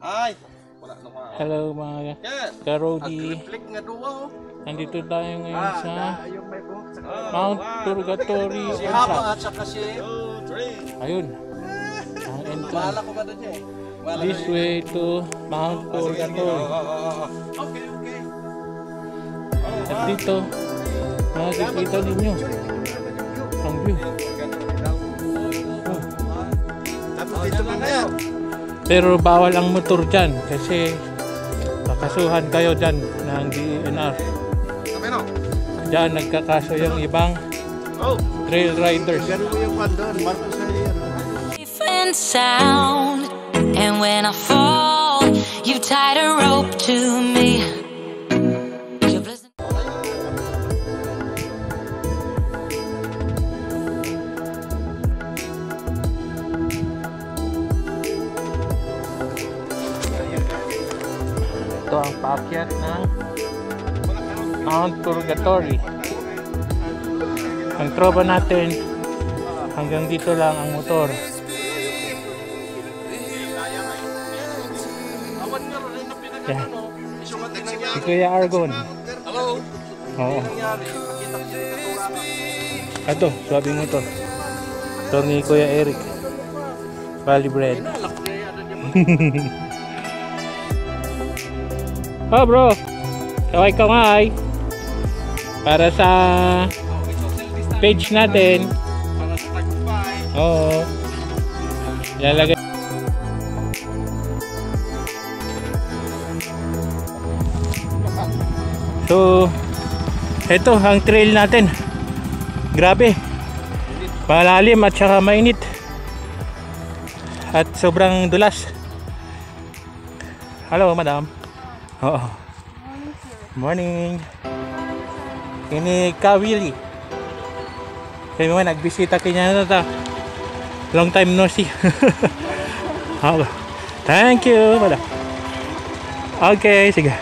Ay, wala naman. Hello mga ka-Roadie. Agri-flick nga duwa. Nandito tayo ngayon sa Yung may buhok sa Mount Purgatory si Entrance. Hapa at saka si... Ayun. Ang entrance. Mahala ko ba doon siya eh? This way to Mount Purgatory. Okay. At dito, makikita ninyo ang view. Tapos dito lang kayo. Pero bawal ang motor dyan kasi kakasuhan kayo dyan ng DNR. Dyan nagkakaso yung ibang trail riders. And sound, and when I fall, you tied a rope to me. Ito ang paakyat ng Mount Purgatory. Ang tropa natin hanggang dito lang ang motor. Yan. Si Kuya Argon. Hello. Oo. Nangyari, pakita ko siya yung katura. Ito, swabing motor. Ito ni Kuya Eric. Valley Bread. Oh bro, kaway para sa page natin. Para sa tagumpay. Oo. Lalagay. So, ito ang trail natin. Grabe. Malalim at saka mainit. At sobrang dulas. Hello, madam. Oo. Morning. Ini Kawili. Kaya mo nagbisita kanya na ta. Long time no see. Thank you, madam. Okay, sige.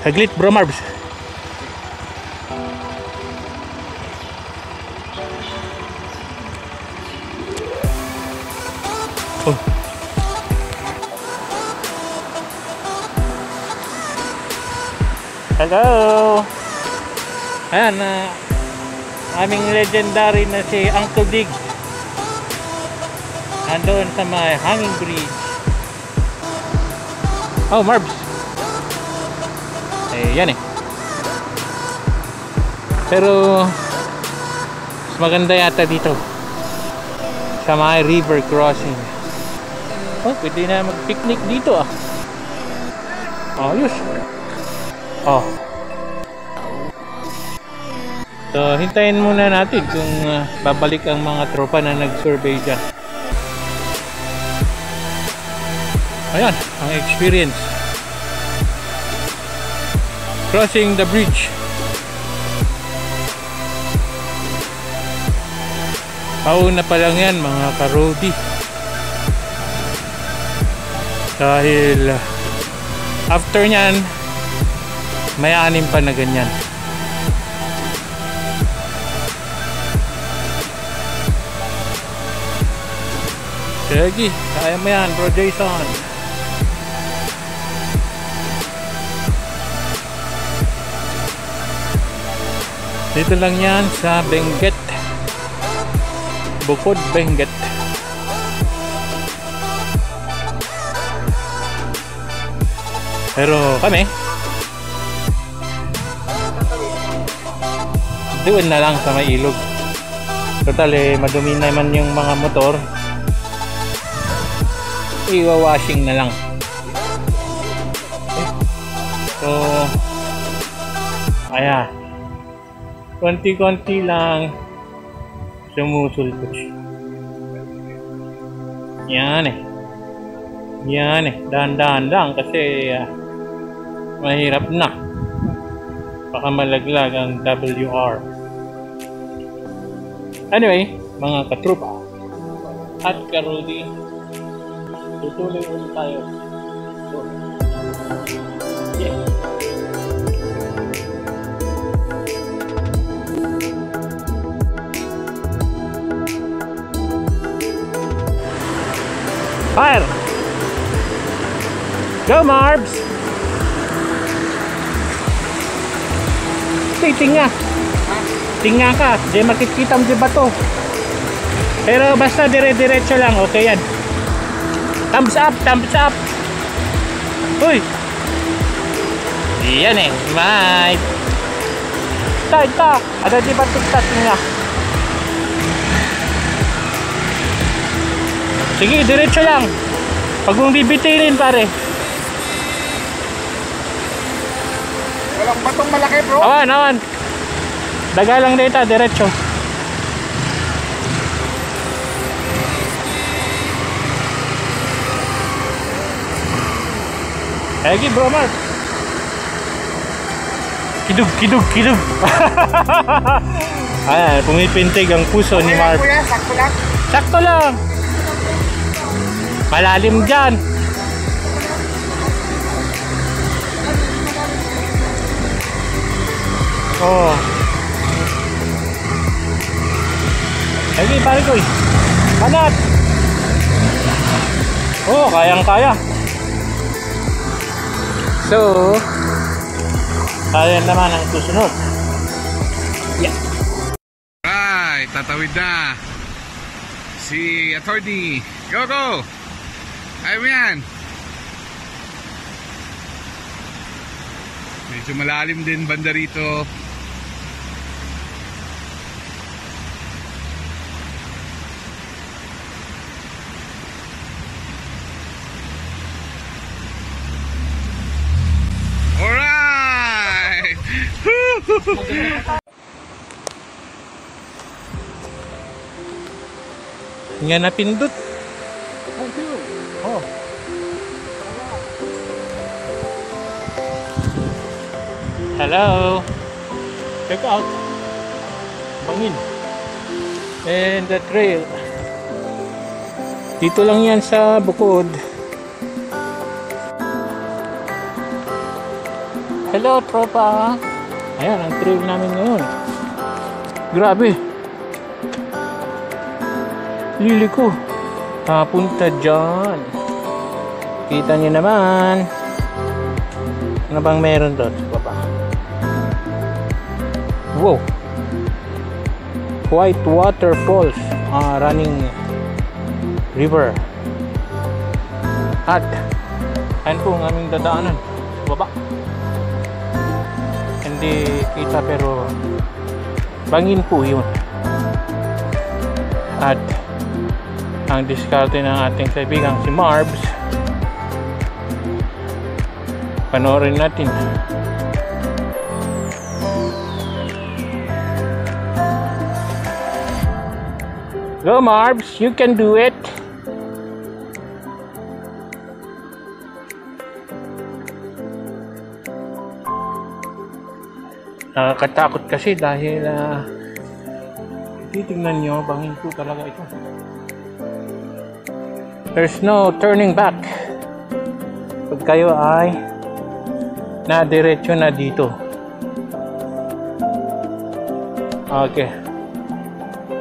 Saglit, bro Marbs. Oh. Hello. Ayan na aming legendary na si Uncle Dig. Andoon sa may hanging bridge. Oh, Marbs. Eh, yan eh. Pero mas maganda yata dito sa may river crossing. Oh, pwede na mag-picnic dito ah. Ayos. Oh. So, hintayin muna natin kung babalik ang mga tropa na nag-survey dyan. Ayan, ang experience. Crossing the bridge. Pauna pa lang yan mga ka-roadie. Dahil after nyan may 6 pa na ganyan. Sige, kaya mo yan bro Jason. Dito lang yan sa Benguet, Bukod Benguet. Pero kami doon na lang sa may ilog. Total eh, madumi naman yung mga motor. Iwa-washing na lang. So ayan, konti-konti lang sumusulpot. Yan eh. Yan eh, dahan-dahan lang kasi mahirap na. Baka malaglag ang WR. Anyway, mga katrupa at ka-roadie, tutuloy ulit tayo. So, yeah. Fire! Go, Marbs! Tinga. Tinga ka. Di makikita mo di ba to? Pero basta dire-diretso lang. Okay yan. Thumbs up, thumbs up. Uy. Yan eh. Smile. Ita. Ada di ba tukta tinga? Sige, diretso lang. Pag mong bibitirin pare. Walang batong malaki, bro. Awan. Daga lang dito, diretso. Lagi bro, Mark. Kidug. Ayan, pumipintig ang puso ni Mark. Kuya, sakto lang. Sakto lang. Malalim dyan. Oh. Lagi pare ko eh. Manat. Oh, kayang-kaya. So, kaya naman ang susunod. Yeah. Right, tatawid na. Si Attorney. Go! Ayaw yan. Medyo malalim din banda rito. Alright! Nga napindot. Oh. Hello. Check out. Bangin. And the trail. Dito lang yan sa bukod. Hello, tropa. Ayan, ang trail namin ngayon. Grabe. Liliko. Papunta dyan. Kita nyo naman. Ano bang meron doon? Baba. Wow. White waterfalls. Running river. At ayan po ang aming dadaanan. Baba. Hindi kita pero bangin po yun. At ang diskarte ng ating kaibigang si Marbs, panoorin natin. Go Marbs, you can do it. Nakakatakot kasi dahil titignan nyo, bangin po talaga ito. There's no turning back pag kayo ay nadiretso na dito. Okay,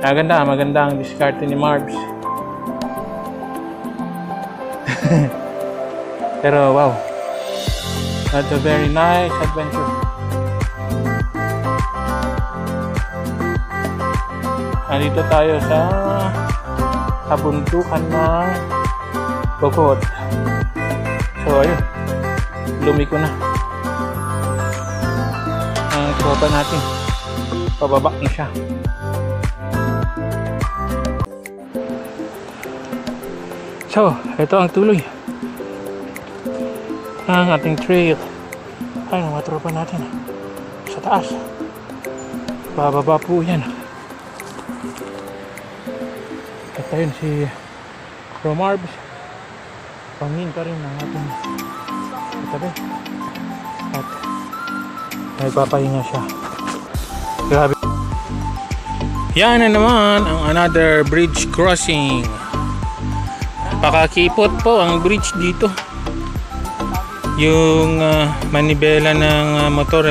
maganda ang diskarte ni Marbs. Pero wow, that's a very nice adventure. Nandito tayo sa kabundukan ng bukod. So ayun, lumiko na ang tropa natin, pababa na siya. So ito ang tuloy ng ating trail. Ay, mga tropa natin sa taas, bababa po yan. At ayun si Marbs, pangin pa rin ang ating katabi at nagpapahinga siya. Grabe. Yan na naman ang another bridge crossing. Pakakipot po ang bridge dito. Yung manibela ng motor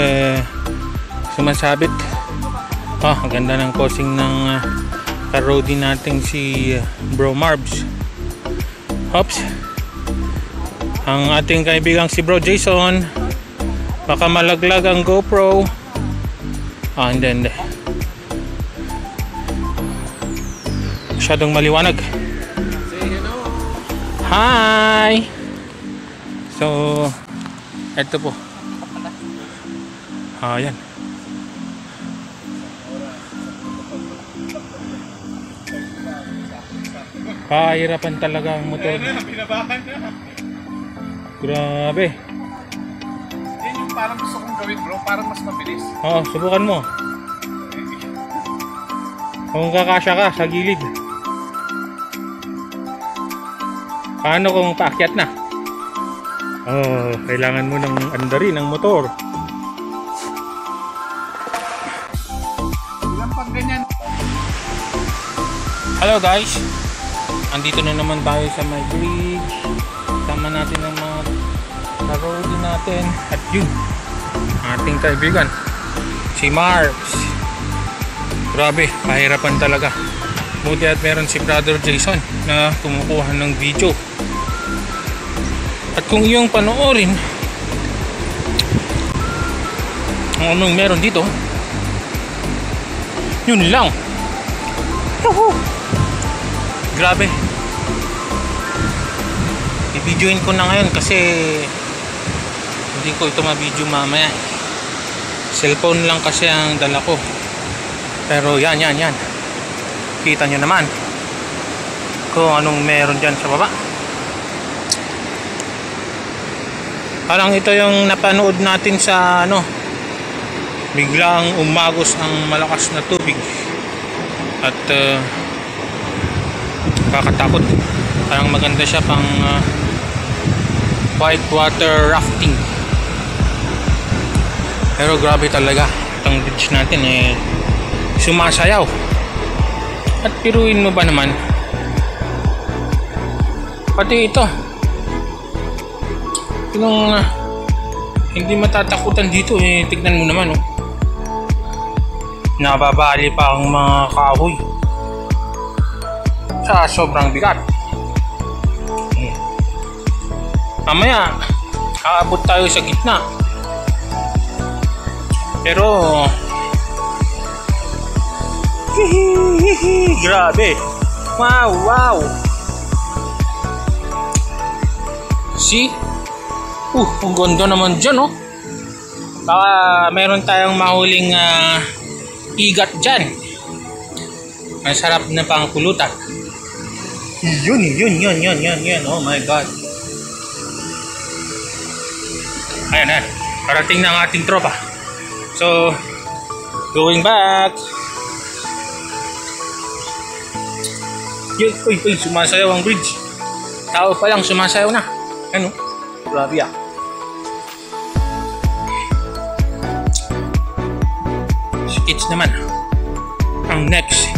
sumasabit. Ang ganda ng crossing ng ka-roadie natin si Bro Marbs. Oops. ang ating kaibigang si Bro Jason. Baka malaglag ang GoPro. Hindi. Masyadong maliwanag. Hi! So, eto po. Ayan. Pahirapan talaga ang motor. Binabahan na. Grabe. Yan yung parang gusto kong gawin bro, parang mas mabilis. Oo, subukan mo. Kung kakasya ka sa gilid. Paano kung paakyat na? Kailangan mo ng andarin ng motor. Ilang pang ganyan. Hello guys. Andito na naman tayo sa my bridge. Sama natin ang mga roadie natin. At yun, ating kaibigan si Marks. Grabe, pahirapan talaga. Buti at meron si Brother Jason na kumukuha ng video. At kung iyong panoorin ang anong meron dito, yun lang. Yuhu! Grabe. I-videoin ko na ngayon kasi hindi ko ito ma-video mamaya. Cellphone lang kasi ang dala ko. Pero yan. Kita nyo naman kung anong meron dyan sa baba. Parang ito yung napanood natin sa biglang umagos ang malakas na tubig at kakatakot. Parang maganda siya pang whitewater rafting. Pero grabe talaga itong bridge natin sumasayaw. At piruin mo ba naman, pati ito yung hindi matatakutan dito tignan mo naman nababali pa ang mga kahoy sa sobrang bigat. Mamaya aabot tayo sa gitna, pero grabe. Wow. See? Ang ganda naman dyan baka meron tayong mahuling igat dyan. Masarap na pangpulutan. Yun. Oh my god. Ayan. Parating na ang ating tropa. So, going back. Uy, sumasayaw ang bridge. Tao pa lang sumasayaw na. Grabe Si Kids naman ang next.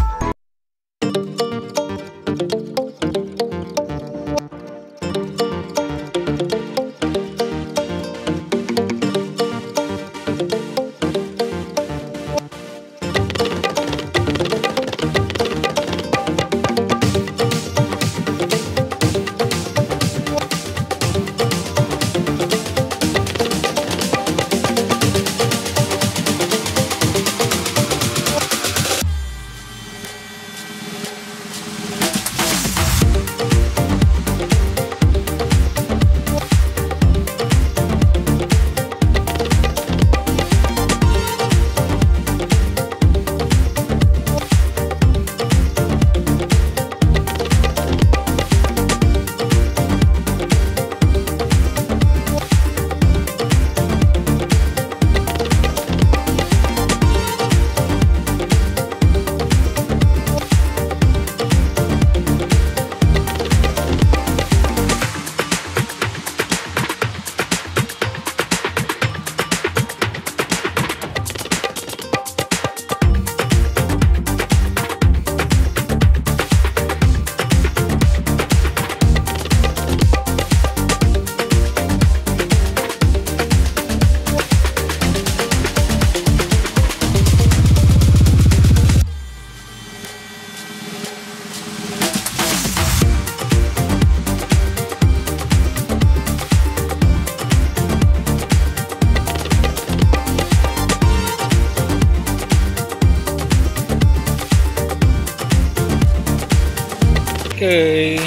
Okay.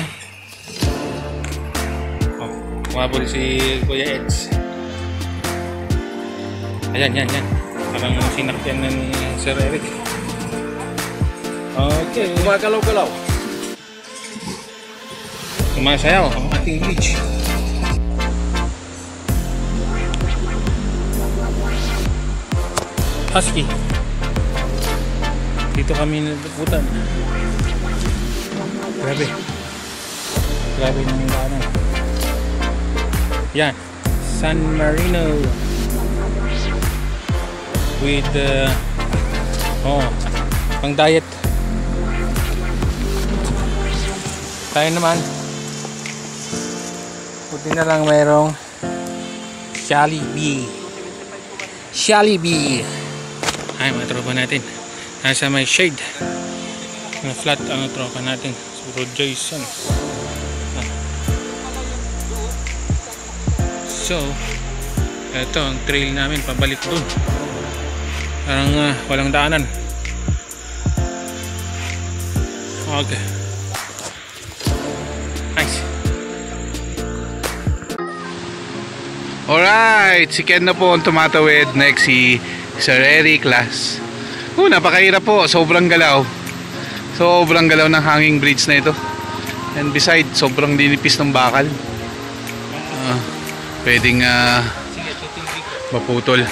Oh, kumabol si Kuya Eds. Ayan, yan. Parang sinakyan na ni Sir Eric. Okay. Gumagalaw-galaw. Sumasayaw ang ating beach. Husky. Dito kami napuputan. Grabe ng daanan. Yan, San Marino with pang diet. Tayo naman, buti na lang mayroong Jollibee. Ay, mga tropa natin nasa may shade na flat ang tropa natin, Bro Jason. So ito ang trail namin pabalik dun, parang walang daanan. Okay, nice. Alright, si Ken na po ang tumatawid. Next si Sir Eric last. Napakahirap po, sobrang galaw ng hanging bridge na ito. And beside, sobrang dinipis ng bakal. Pwedeng maputol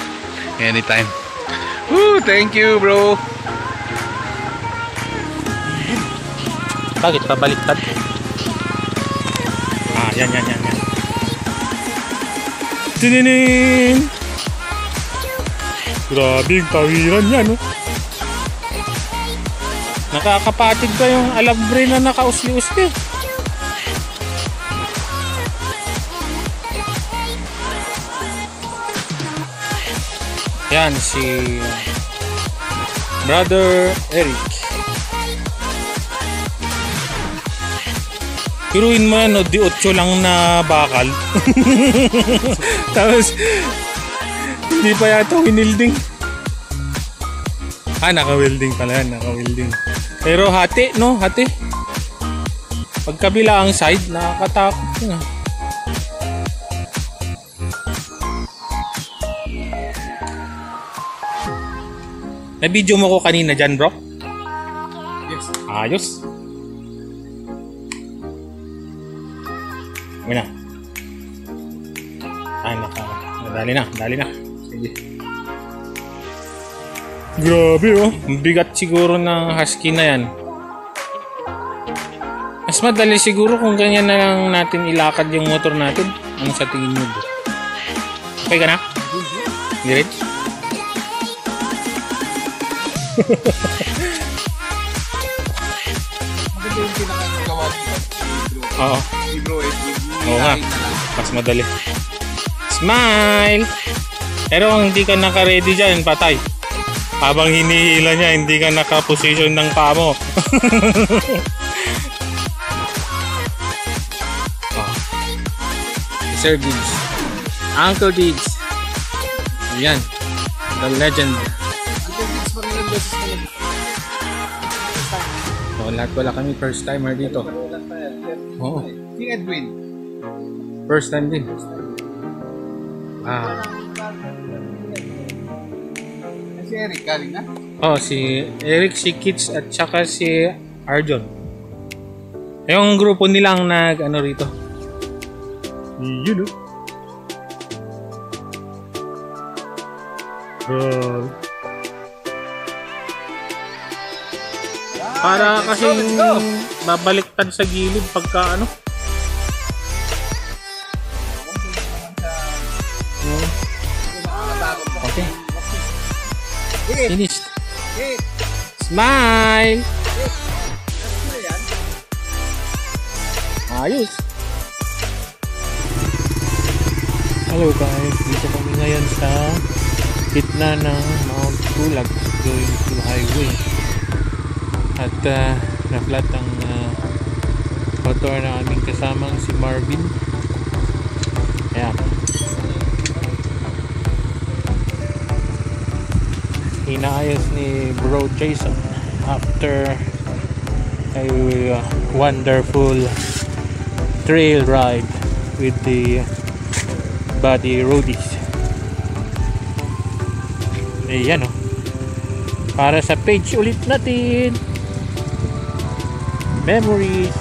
anytime. Thank you, bro. Bakit pabaliktad? Yan. Tininin! Grabing tawiran yan, no? Nakakapatid pa yung alabre na nakausli-usli. Yan si Brother Eric. Piruin mo yan, no? Di 8 lang na bakal. Tapos hindi pa yata winilding. Naka-welding pala yan, naka-welding. Pero hati, no? Hati. Pagkabila ang side, nakakatakot yun. Na-video mo ko kanina dyan, bro? Yes. Ayos. Ayan na. Dali na. Sige. Grabe, oh. Ang bigat siguro ng husky na yan. Mas madali siguro kung ganyan na lang natin ilakad yung motor natin. Ano sa tingin mo? Okay ka na? Hindi rin? Maganda yung pinakagawa dito. Oo. Bro, Oo nga. Mas madali. Smile! Pero kung hindi ka naka-ready dyan, patay. Habang hinihila niya, hindi ka naka-position ng paa mo. Sir Diggs. Uncle Diggs. Ayan. The legend. Lahat wala kami first timer dito. Oo. Si Edwin. First time din. Si Eric, galing na? Si Eric, si Kitz, at saka si Arjon. Yung grupo nilang nag-ano rito. Yun, para kasing babaliktad sa gilid pagka ano. Okay. Finished. Smile! Ayos! Hello guys, dito kami ngayon sa gitna ng Mount Pulag going to highway. At na-flat ang motor na aming kasamang si Marvin. Ayan. Inaayos ni Bro Jason after a wonderful trail ride with the Buddy Roadies. Ayan oh. Para sa page ulit natin. Memories.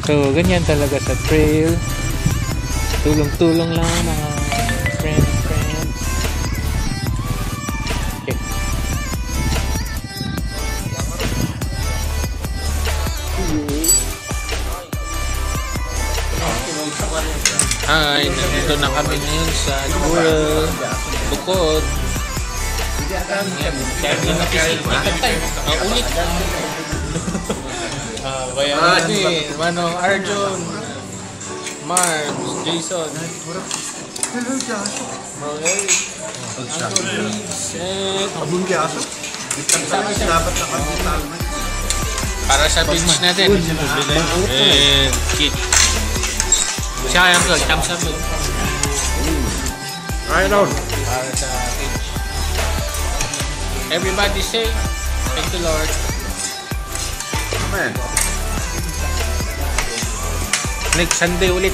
So ganyan talaga sa trail. Tulong-tulong lang mga friends. Okay. Hi, nandito na kami ngayon sa Dural Bukod. Ulit. Kaya natin, Manong Arjun, Marbs, Jason, para sa beach natin. And Kit. Siya yung vlog, thumbs up. Right on. Para sa beach. Everybody say, thank the Lord. Amen. Next Sunday ulit.